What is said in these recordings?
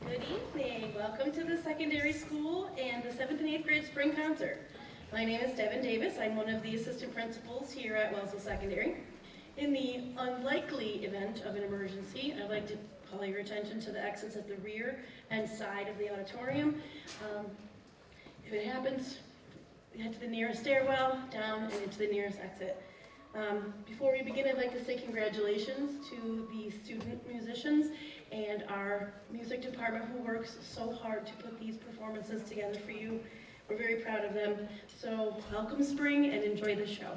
Good evening. Welcome to the secondary school and the 7th and 8th grade spring concert. My name is Devin Davis. I'm one of the assistant principals here at Wellsville Secondary. In the unlikely event of an emergency, I'd like to call your attention to the exits at the rear and side of the auditorium. If it happens, head to the nearest stairwell, down, and into the nearest exit. Before we begin, I'd like to say congratulations to the student musicians and our music department who works so hard to put these performances together for you. We're very proud of them. So welcome spring and enjoy the show.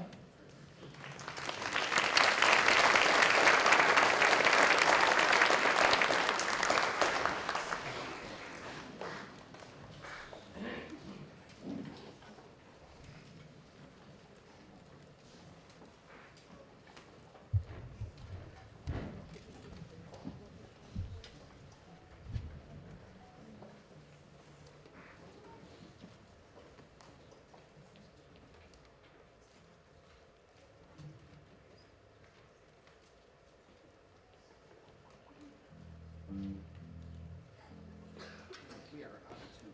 We are out of tune.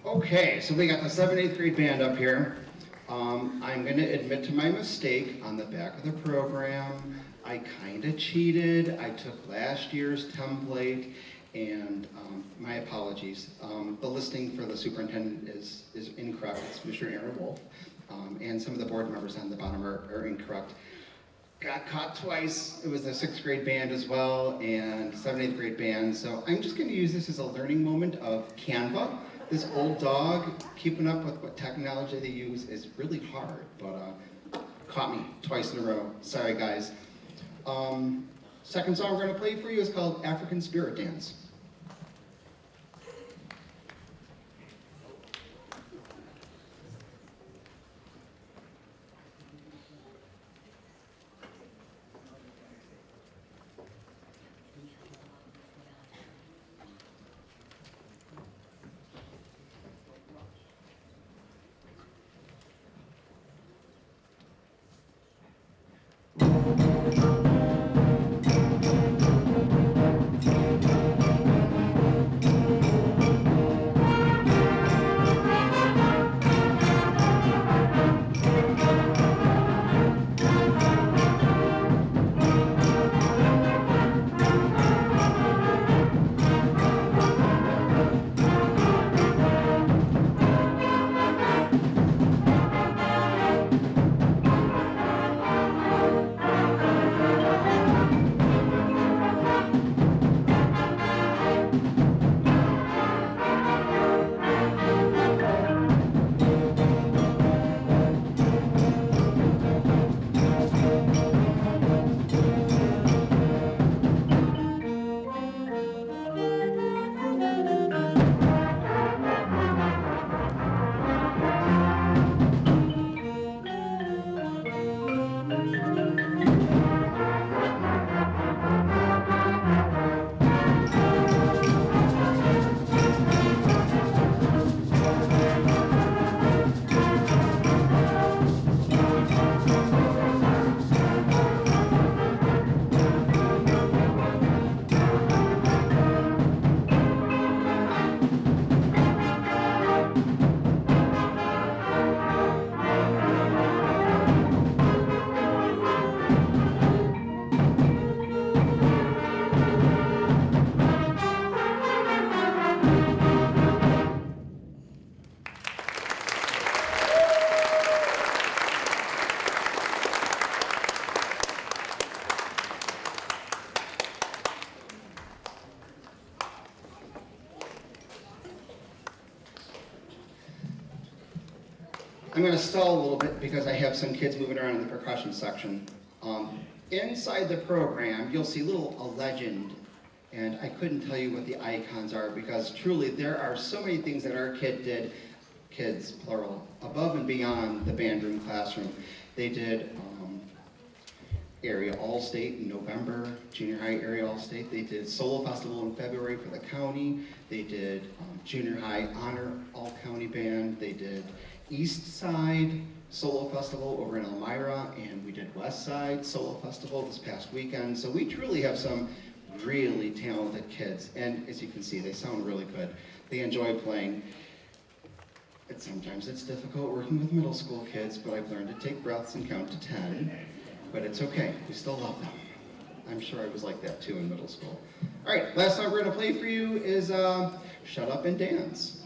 Okay, so we got the 7th, 8th grade band up here. I'm going to admit to my mistake on the back of the program. I kind of cheated. I took last year's template, and my apologies. The listing for the superintendent is incorrect. It's Mr. Aaron Wolf, and some of the board members on the bottom are incorrect. Got caught twice. It was the 6th grade band as well, and 7th, 8th grade band. So I'm just going to use this as a learning moment of Canva. This old dog, keeping up with what technology they use is really hard, but caught me twice in a row. Sorry, guys. Second song we're going to play for you is called African Spirit Dance. I'm going to stall a little bit because I have some kids moving around in the percussion section. Inside the program, you'll see a legend, and I couldn't tell you what the icons are because truly there are so many things that our kids, plural, above and beyond the band room classroom. They did area all-state in November, junior high area all-state. They did solo festival in February for the county. They did junior high honor all-county band. They did East Side Solo Festival over in Elmira, and we did West Side Solo Festival this past weekend. So we truly have some really talented kids, and as you can see, they sound really good. They enjoy playing. Sometimes it's difficult working with middle school kids, but I've learned to take breaths and count to 10, but it's okay. We still love them. I'm sure I was like that too in middle school. All right, last song we're gonna play for you is Shut Up and Dance.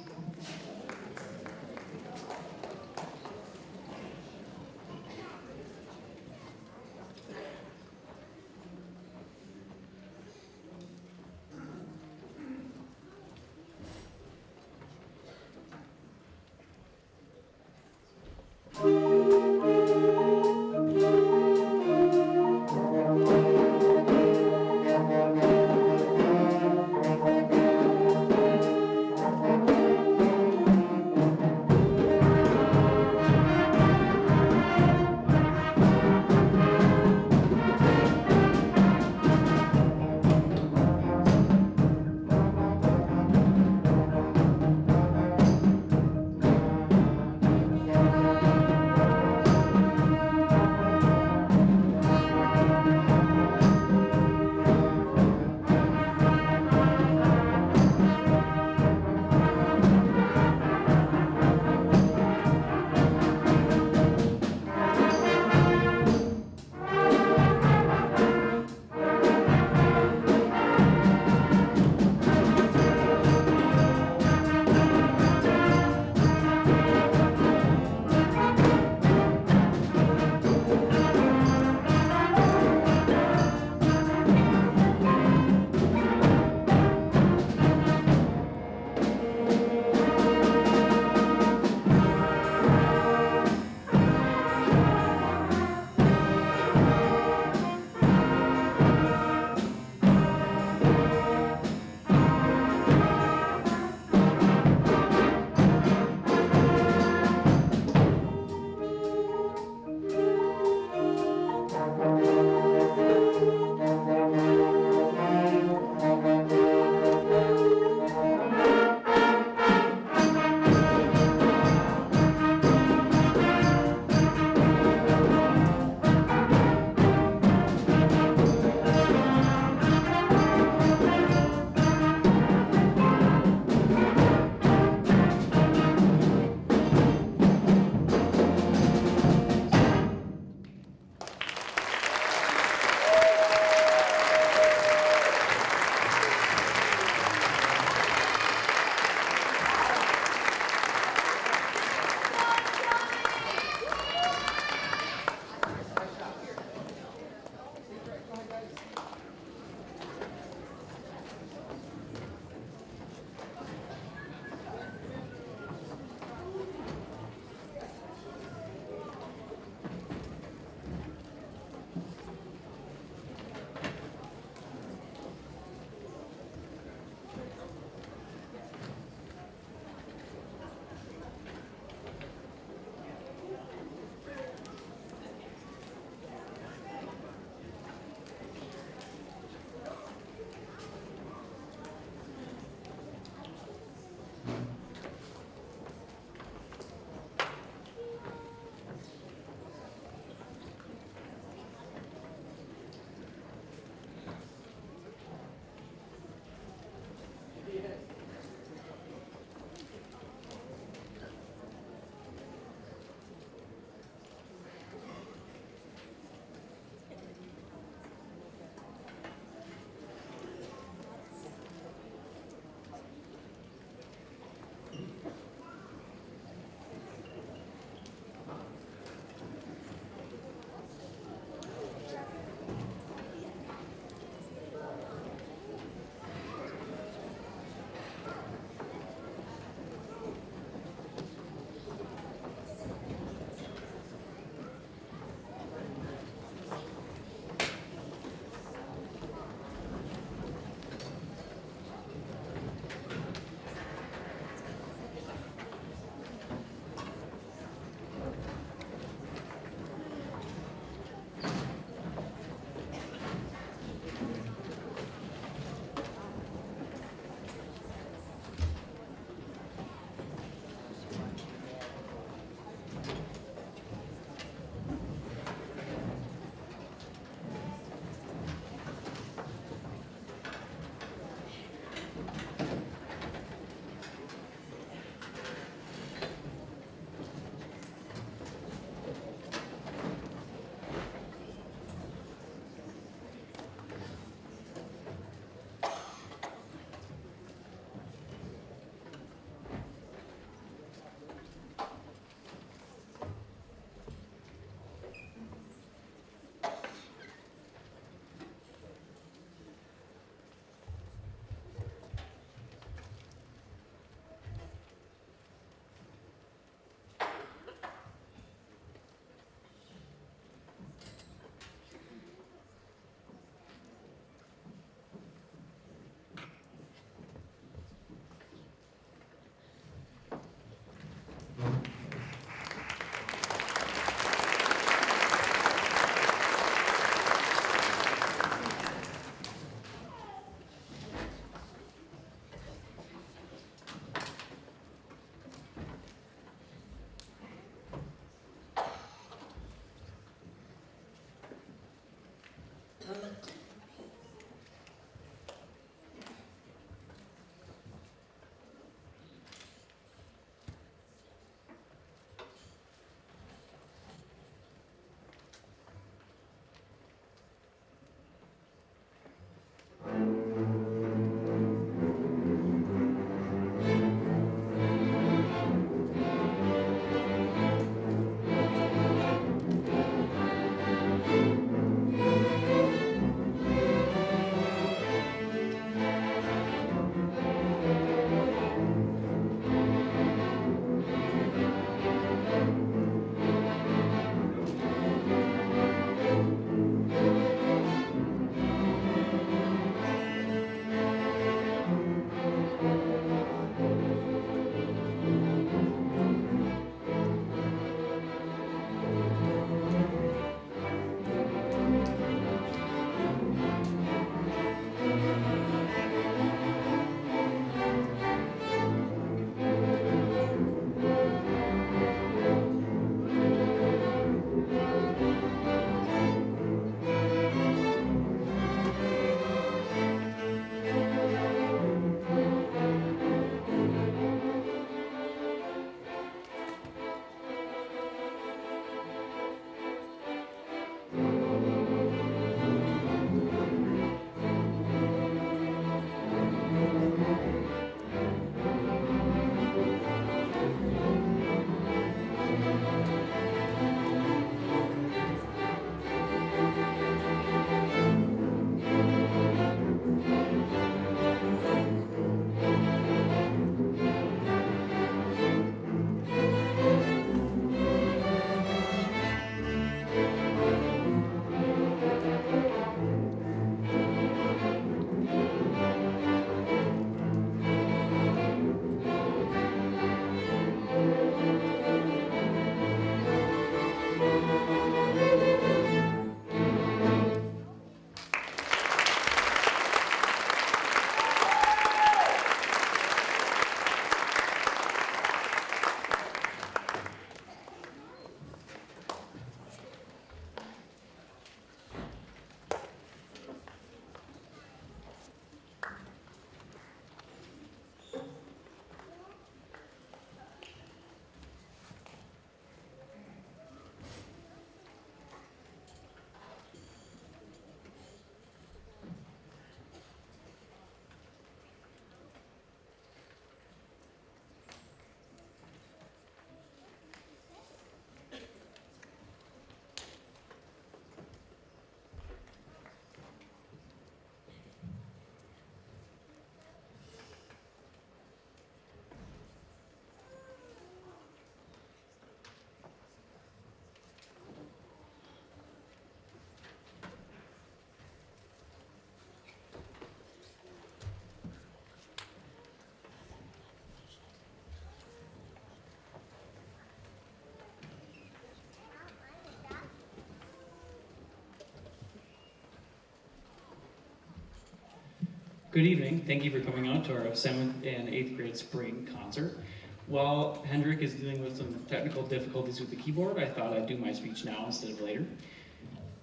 Good evening. Thank you for coming out to our 7th and 8th grade spring concert. While Hendrik is dealing with some technical difficulties with the keyboard, I thought I'd do my speech now instead of later.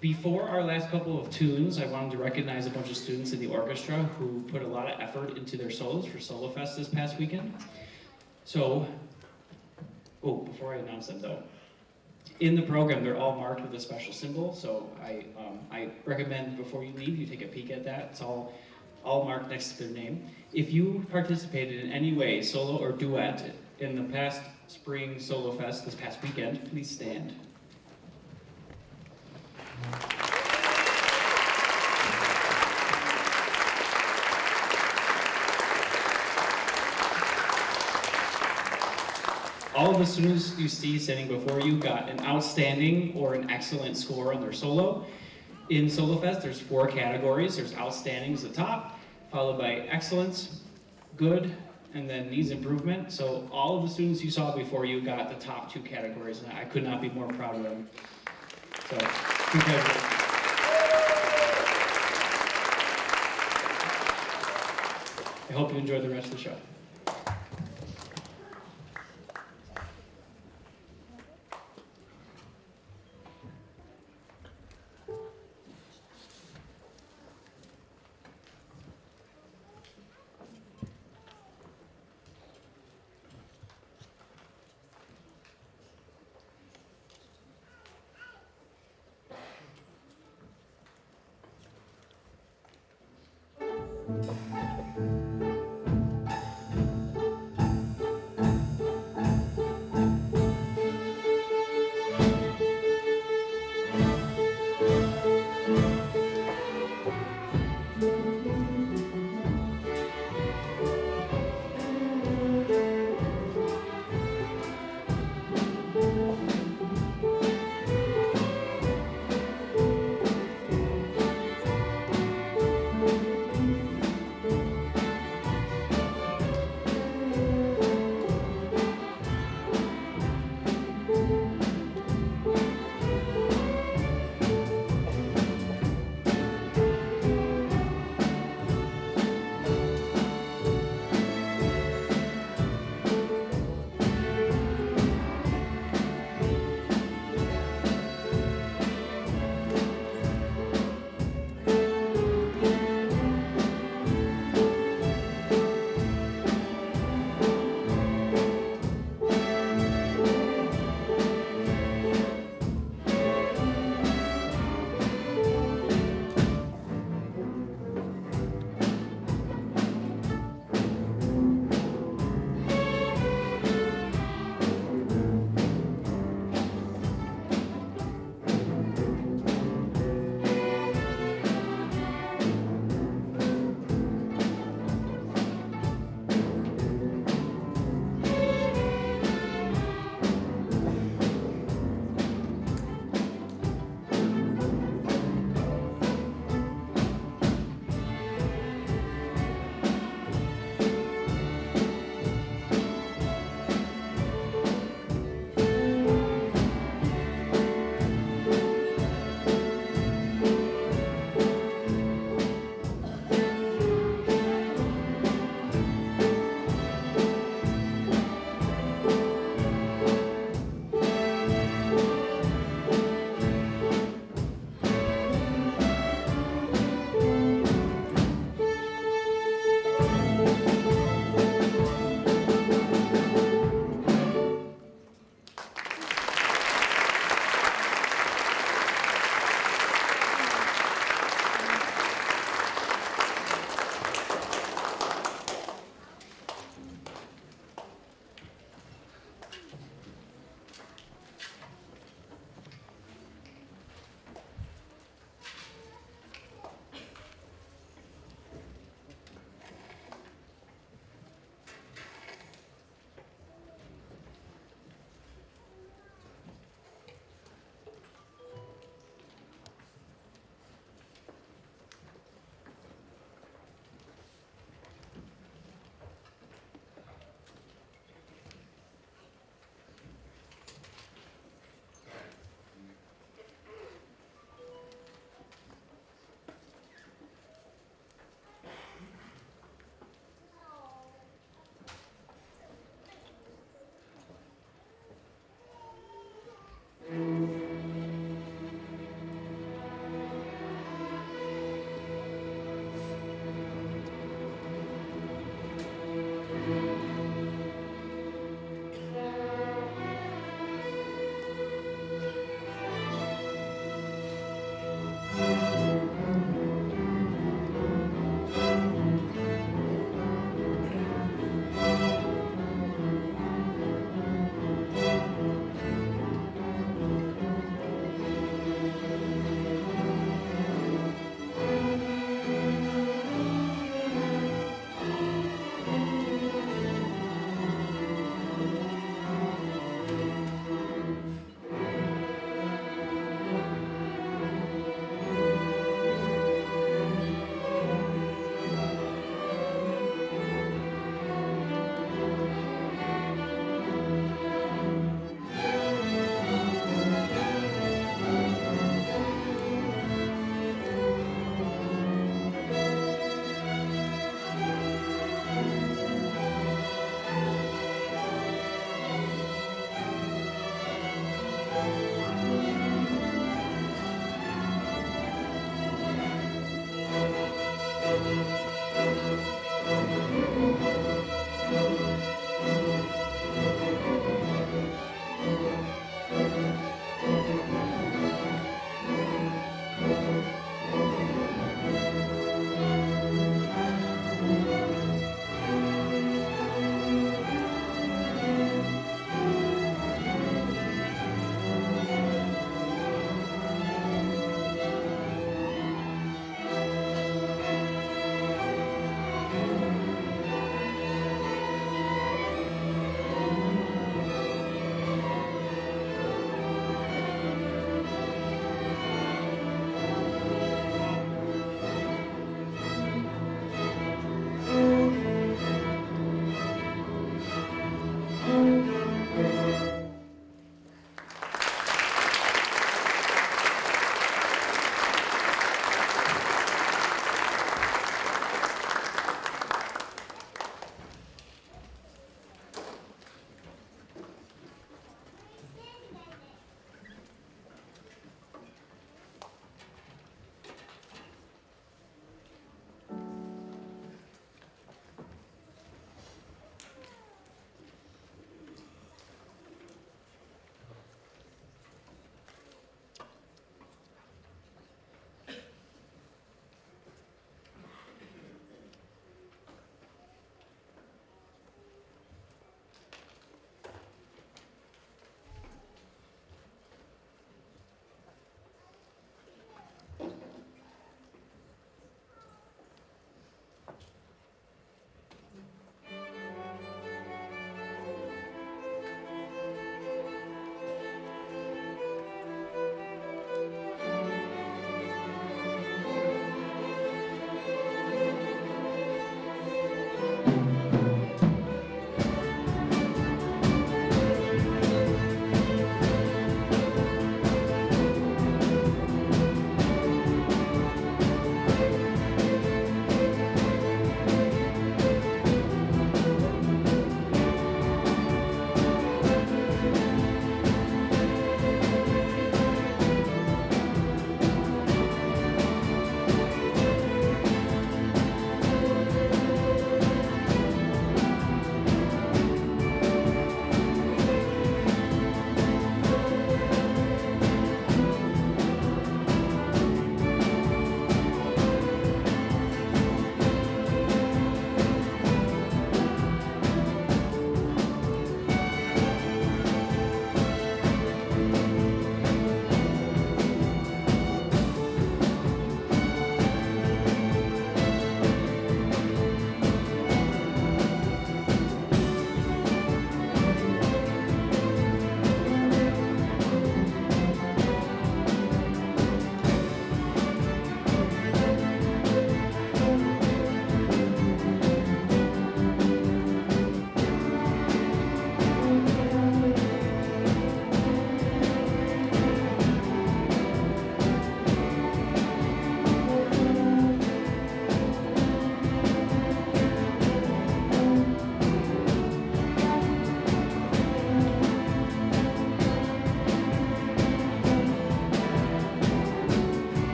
Before our last couple of tunes, I wanted to recognize a bunch of students in the orchestra who put a lot of effort into their solos for Solo Fest this past weekend. So, before I announce them though, in the program, they're all marked with a special symbol, so I recommend before you leave, you take a peek at that. It's all marked next to their name. If you participated in any way, solo or duet, in the past spring Solo Fest this past weekend, please stand. All of the students you see standing before you got an outstanding or an excellent score on their solo. In Solo Fest, there's 4 categories. There's outstanding at the top, followed by excellence, good, and then needs improvement. So all of the students you saw before you got the top 2 categories, and I could not be more proud of them. So, congratulations. I hope you enjoy the rest of the show.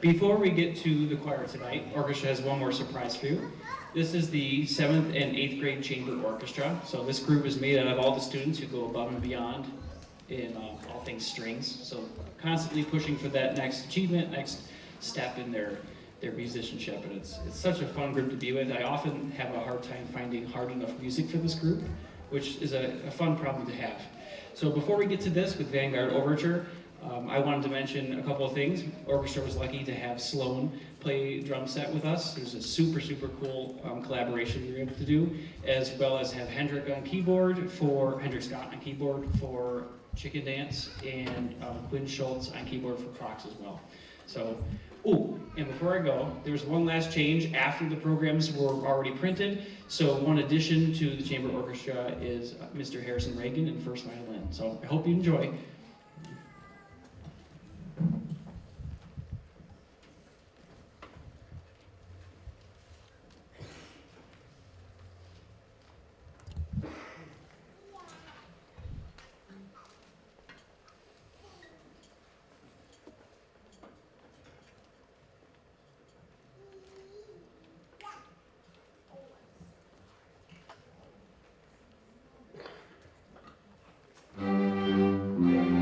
Before we get to the choir tonight, orchestra has one more surprise for you. This is the 7th and 8th grade chamber orchestra. So this group is made out of all the students who go above and beyond in all things strings. So constantly pushing for that next achievement, next step in their musicianship. And it's such a fun group to be with. I often have a hard time finding hard enough music for this group, which is a fun problem to have. So before we get to this with Vanguard Overture, I wanted to mention a couple of things. Orchestra was lucky to have Sloan play drum set with us. It was a super, super cool collaboration we were able to do, as well as have Hendrik Scott on keyboard for Chicken Dance, and Quinn Schultz on keyboard for Crocs as well. So, and before I go, there's one last change after the programs were already printed. So one addition to the chamber orchestra is Mr. Harrison Reagan in first violin. So I hope you enjoy. Thank you.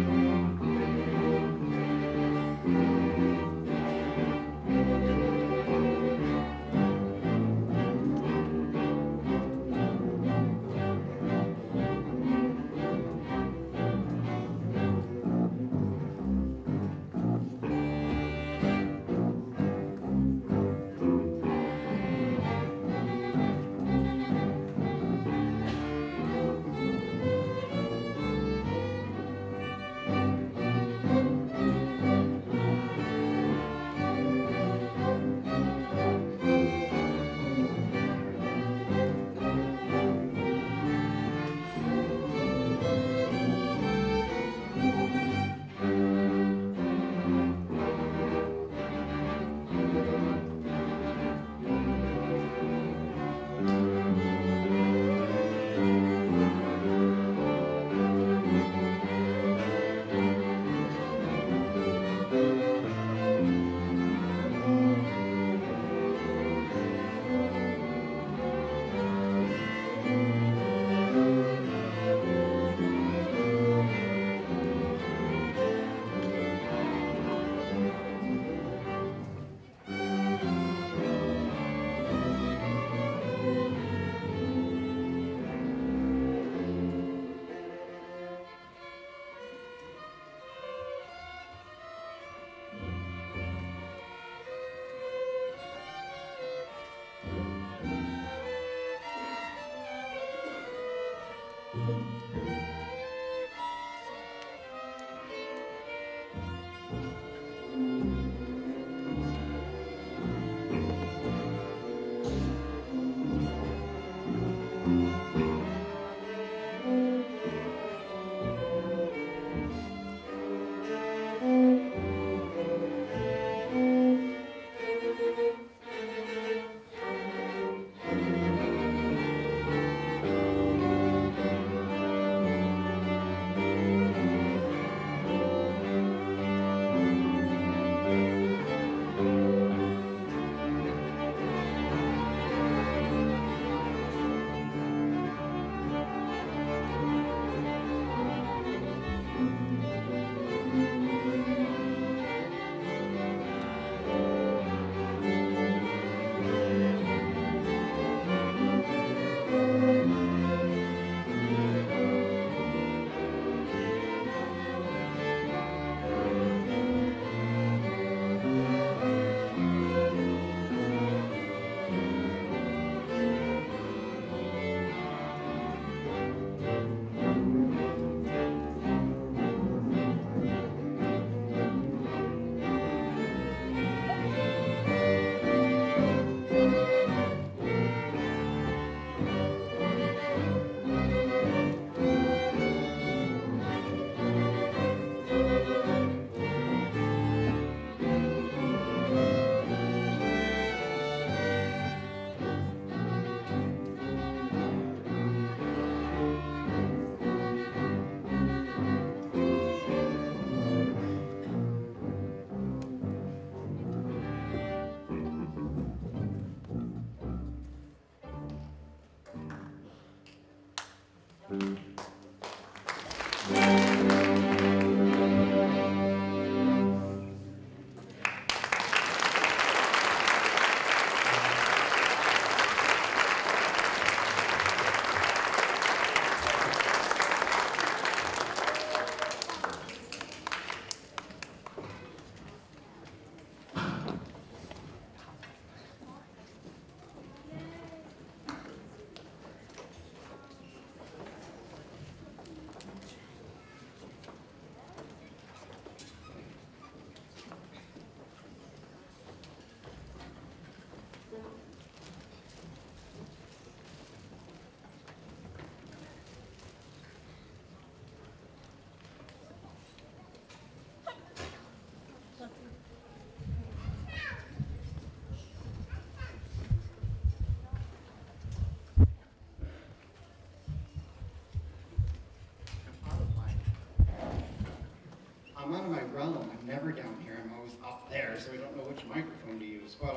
which microphone to use. But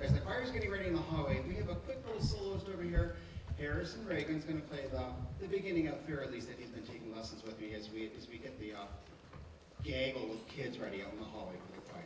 as the choir's getting ready in the hallway, we have a quick little soloist over here. Harrison Reagan's going to play the beginning of Fair Elise that he's been taking lessons with me as we get the gaggle of kids ready out in the hallway for the choir.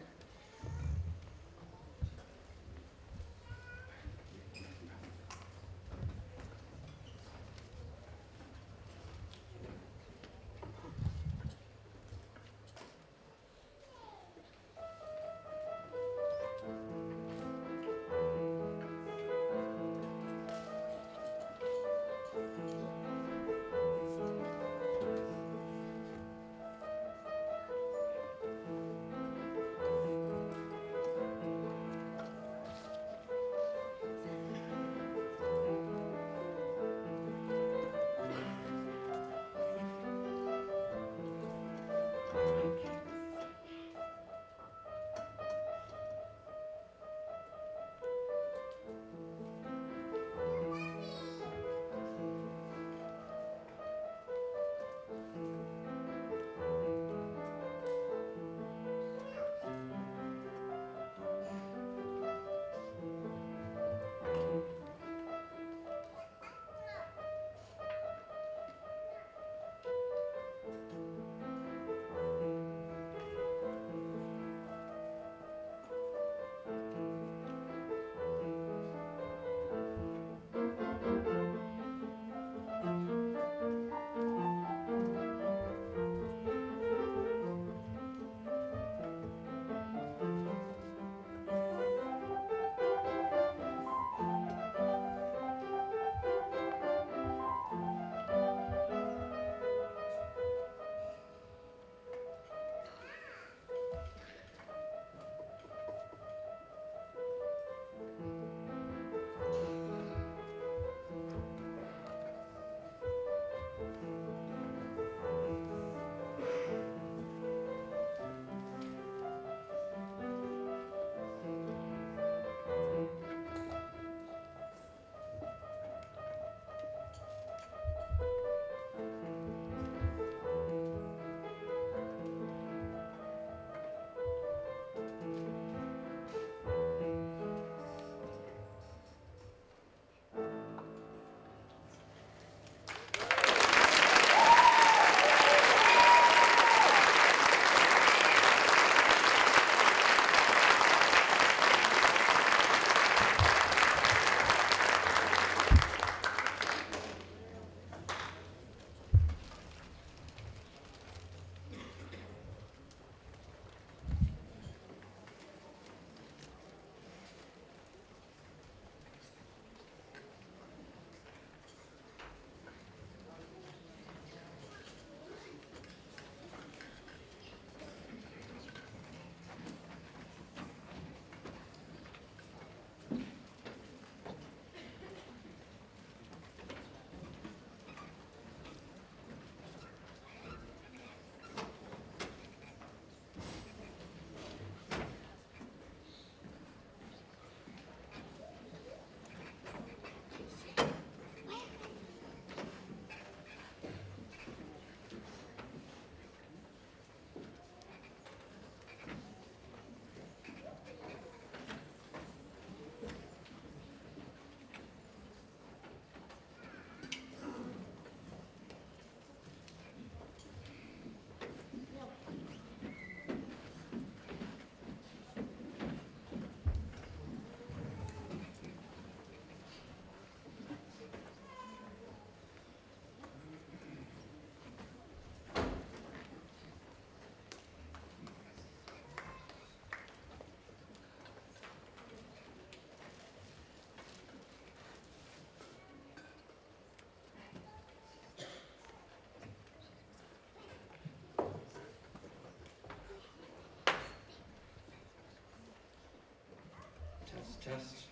Test.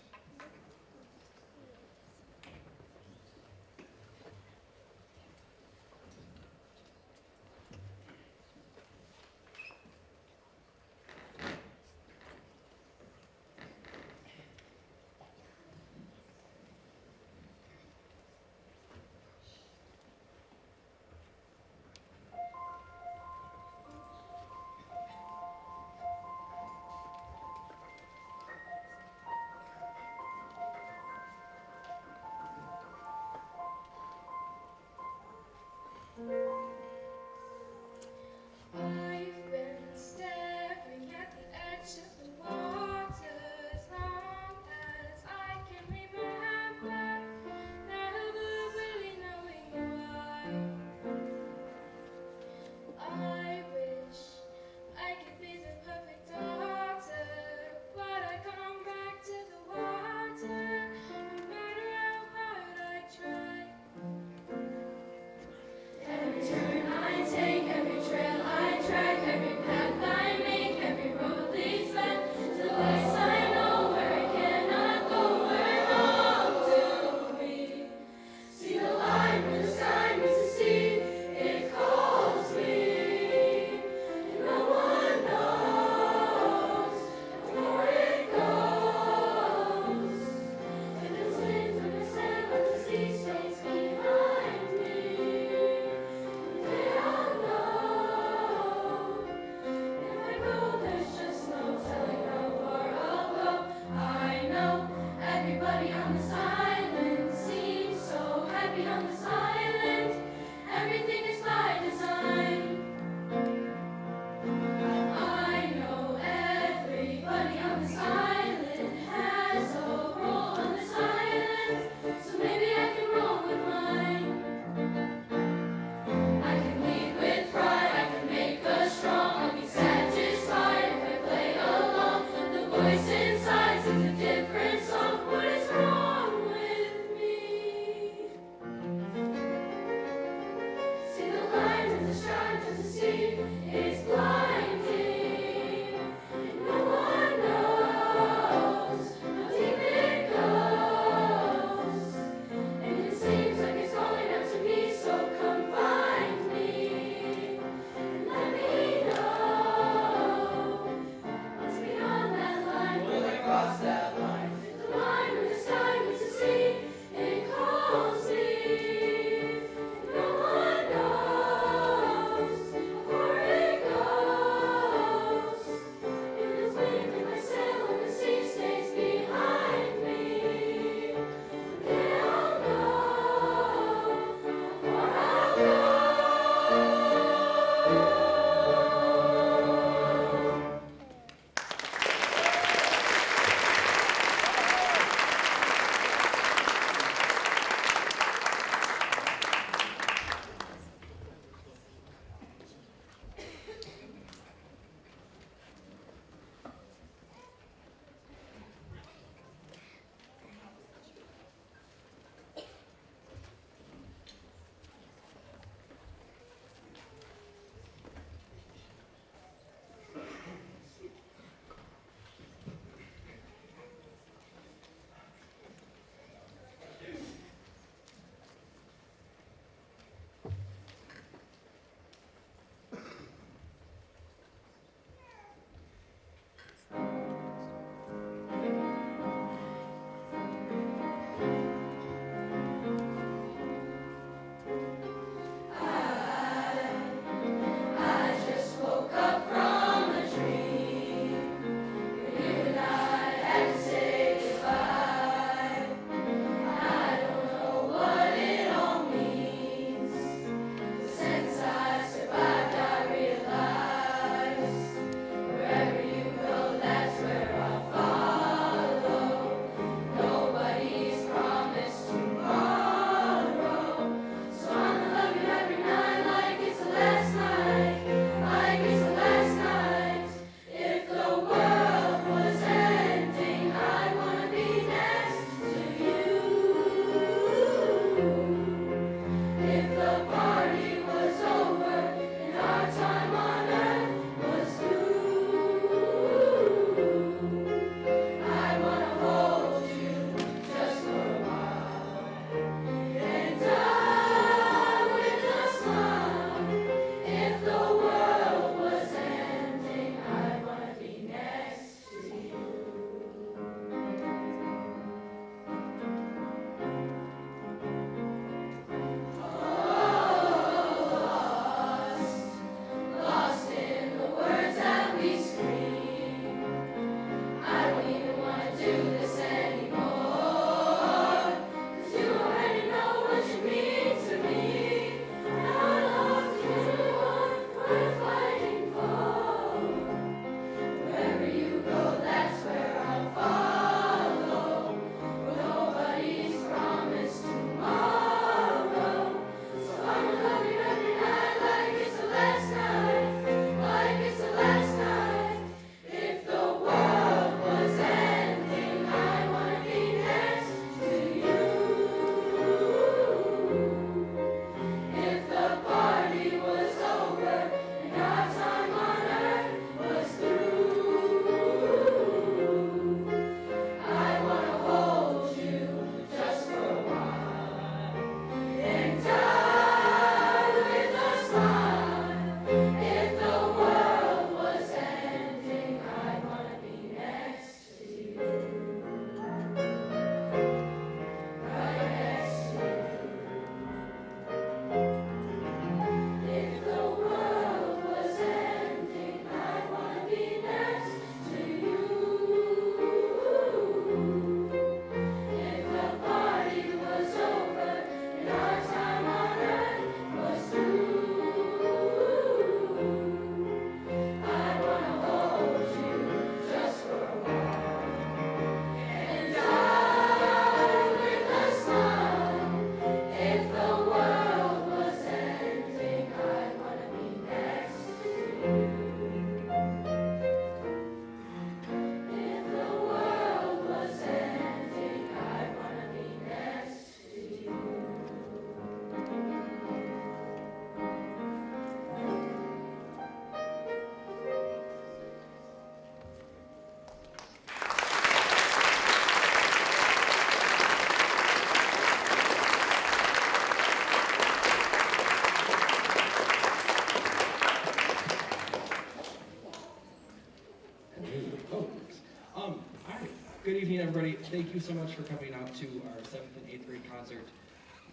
Good evening, everybody. Thank you so much for coming out to our 7th and 8th grade concert.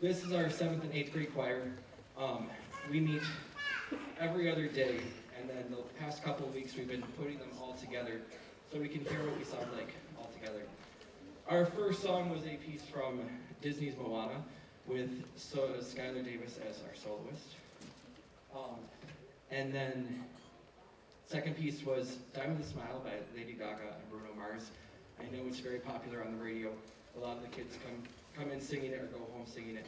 This is our 7th and 8th grade choir. We meet every other day, and then the past couple of weeks we've been putting them all together so we can hear what we sound like all together. Our first song was a piece from Disney's Moana with Skylar Davis as our soloist. And then second piece was Diamond the Smile by Lady Gaga and Bruno Mars. I know it's very popular on the radio. A lot of the kids come in singing it or go home singing it.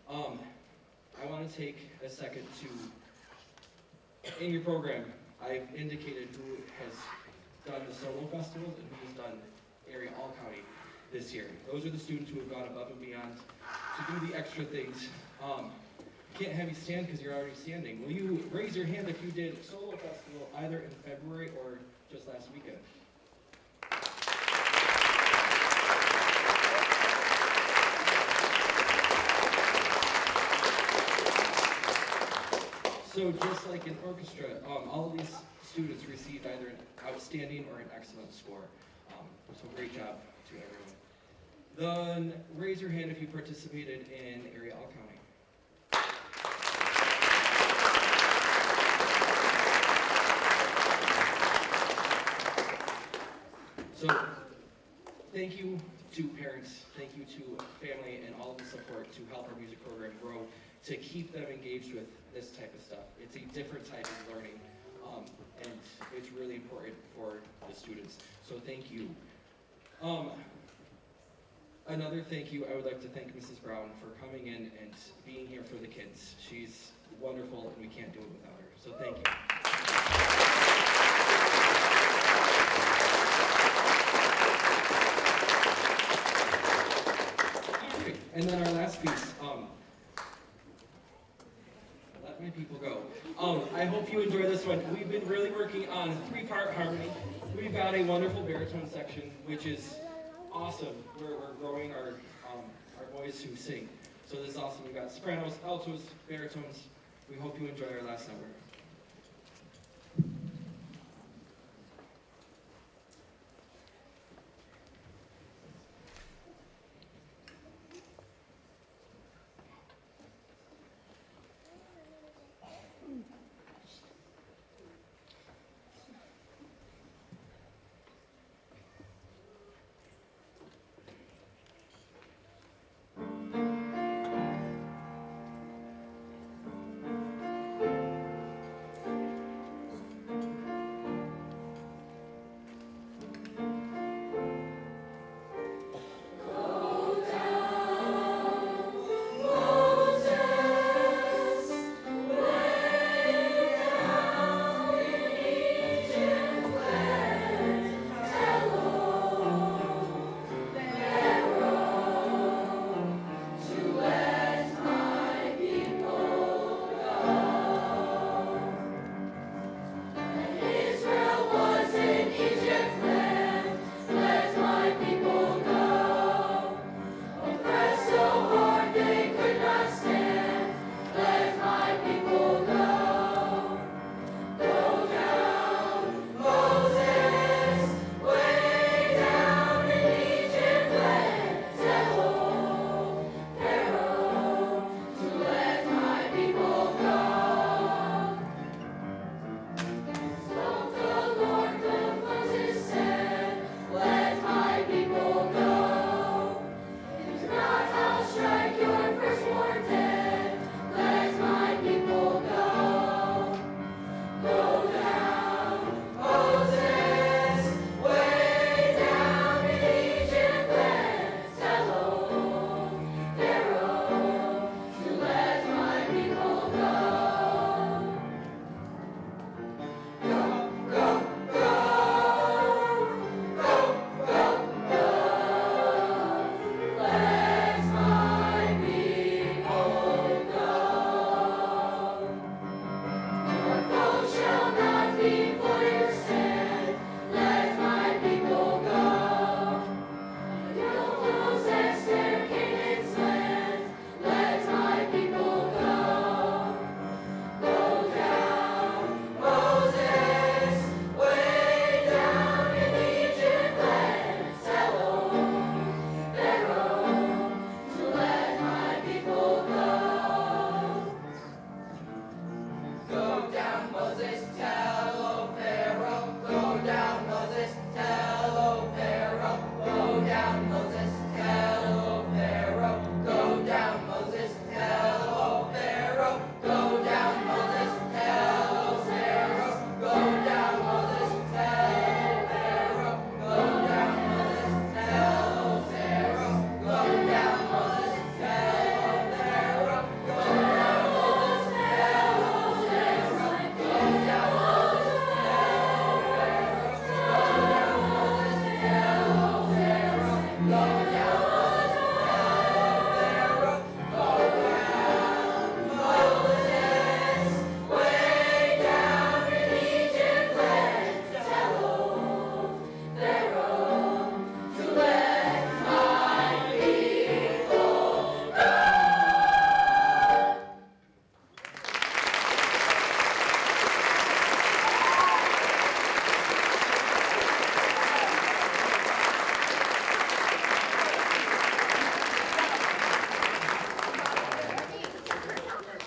I want to take a second to, in your program, I've indicated who has done the solo festivals and who has done area all-county this year. Those are the students who have gone above and beyond to do the extra things. Can't have you stand because you're already standing. Will you raise your hand if you did solo festival either in February or just last weekend? So just like in orchestra, all of these students received either an outstanding or an excellent score. So great job to everyone. Then raise your hand if you participated in area all-county. So thank you to parents, thank you to family and all of the support to help our music program grow, to keep them engaged with this type of stuff. It's a different type of learning, and it's really important for the students. So thank you. Another thank you, I would like to thank Mrs. Brown for coming in and being here for the kids. She's wonderful and we can't do it without her. So thank you. And then our last piece, let my people go. I hope you enjoy this one. We've been really working on a 3-part harmony. We've got a wonderful baritone section, which is awesome. We're growing our boys who sing. So this is awesome. We've got sopranos, altos, baritones. We hope you enjoy our last number.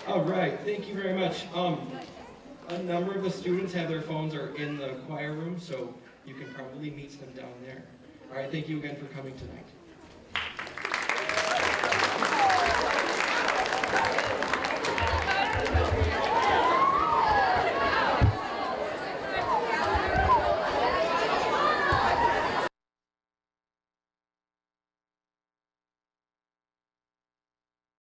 All right, thank you very much. A number of the students have their phones are in the choir room, so you can probably meet them down there. All right, thank you again for coming tonight.